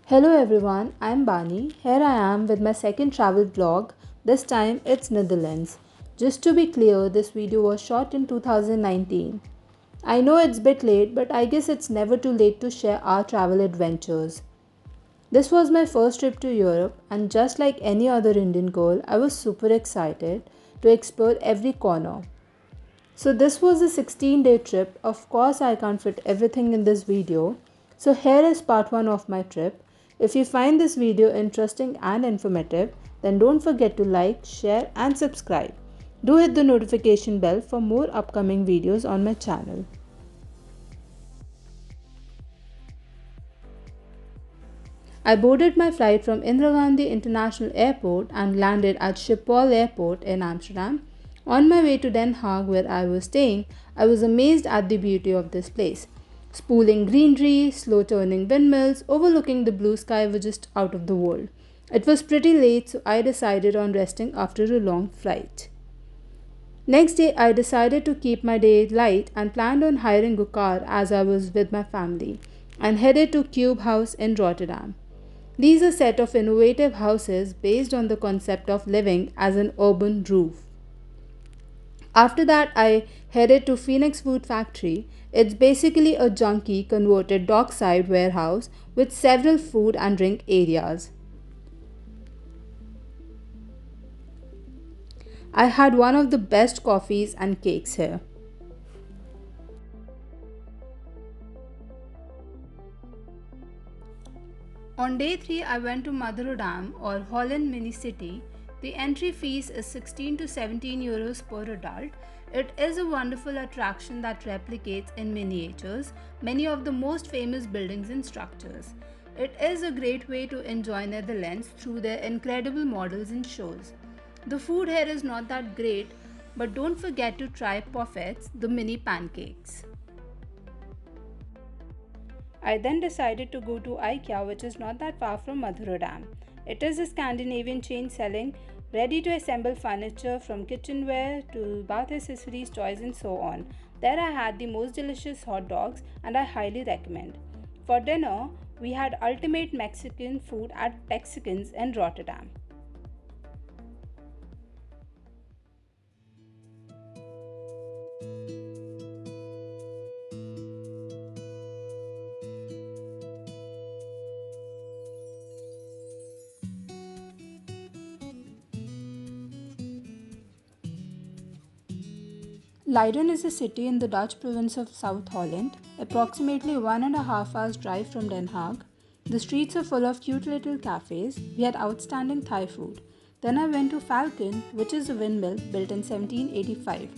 Hello everyone, I'm Bani. Here I am with my second travel vlog. This time it's Netherlands. Just to be clear, this video was shot in 2019. I know it's a bit late, but I guess it's never too late to share our travel adventures. This was my first trip to Europe, and just like any other Indian girl, I was super excited to explore every corner. So this was a 16-day trip. Of course, I can't fit everything in this video. So here is part 1 of my trip. If you find this video interesting and informative, then don't forget to like, share and subscribe. Do hit the notification bell for more upcoming videos on my channel. I boarded my flight from Indira Gandhi International Airport and landed at Schiphol Airport in Amsterdam. On my way to Den Haag, where I was staying, I was amazed at the beauty of this place. Spooling greenery, slow turning windmills, overlooking the blue sky were just out of the world. It was pretty late, so I decided on resting after a long flight. Next day, I decided to keep my day light and planned on hiring a car as I was with my family and headed to Cube House in Rotterdam. These are a set of innovative houses based on the concept of living as an urban roof. After that, I headed to Phoenix Food Factory. It's basically a junky converted dockside warehouse with several food and drink areas. I had one of the best coffees and cakes here. On day 3, I went to Madurodam or Holland Mini City. The entry fees is 16 to 17 euros per adult. It is a wonderful attraction that replicates in miniatures many of the most famous buildings and structures. It is a great way to enjoy Netherlands through their incredible models and shows. The food here is not that great, but don't forget to try poffets, the mini pancakes. I then decided to go to IKEA, which is not that far from Madurodam. It is a Scandinavian chain selling ready to assemble furniture from kitchenware to bath accessories, toys, and so on. There I had the most delicious hot dogs, and I highly recommend. For dinner, we had ultimate Mexican food at Mexicans in Rotterdam. Leiden is a city in the Dutch province of South Holland, approximately 1.5 hours drive from Den Haag. The streets are full of cute little cafes. We had outstanding Thai food. Then I went to Falcon, which is a windmill built in 1785.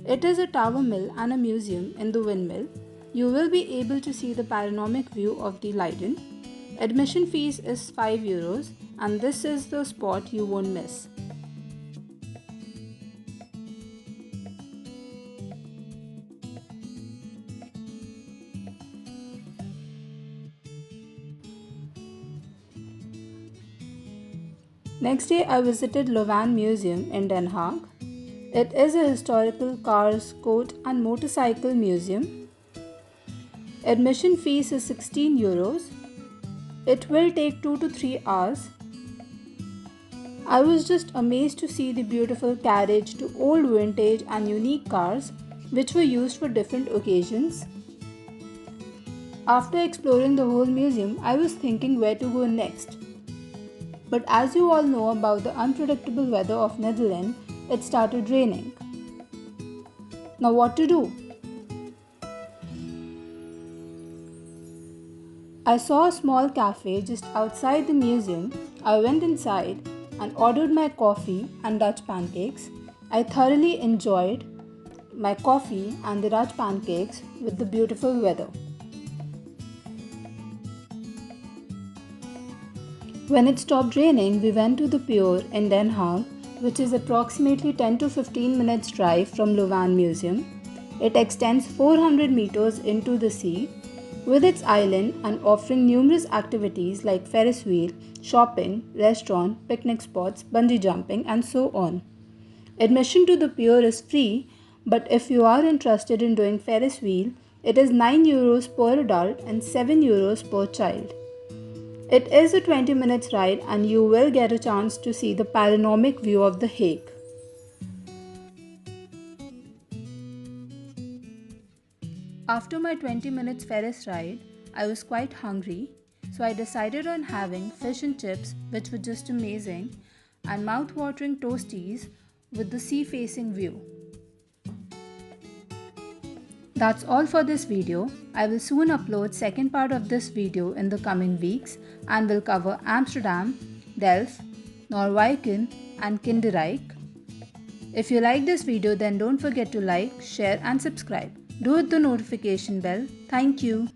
It is a tower mill and a museum in the windmill. You will be able to see the panoramic view of the Leiden. Admission fees is 5 euros, and this is the spot you won't miss. Next day, I visited Lovan Museum in Den Haag. It is a historical cars, coach, and motorcycle museum. Admission fees is 16 euros. It will take 2 to 3 hours. I was just amazed to see the beautiful carriage to old vintage and unique cars which were used for different occasions. After exploring the whole museum, I was thinking where to go next. But as you all know about the unpredictable weather of Netherlands, it started raining. Now what to do? I saw a small cafe just outside the museum. I went inside and ordered my coffee and Dutch pancakes. I thoroughly enjoyed my coffee and the Dutch pancakes with the beautiful weather. When it stopped raining, we went to the pier in Den Haag, which is approximately 10 to 15 minutes drive from Lovan Museum. It extends 400 meters into the sea, with its island and offering numerous activities like Ferris wheel, shopping, restaurant, picnic spots, bungee jumping, and so on. Admission to the pier is free, but if you are interested in doing Ferris wheel, it is 9 euros per adult and 7 euros per child. It is a 20 minutes ride and you will get a chance to see the panoramic view of The Hague. After my 20 minutes Ferris ride, I was quite hungry, so I decided on having fish and chips, which were just amazing, and mouth-watering toasties with the sea-facing view. That's all for this video. I will soon upload second part of this video in the coming weeks and will cover Amsterdam, Delft, Noorwijken and Kinderijk. If you like this video, then don't forget to like, share and subscribe. Do hit the notification bell. Thank you.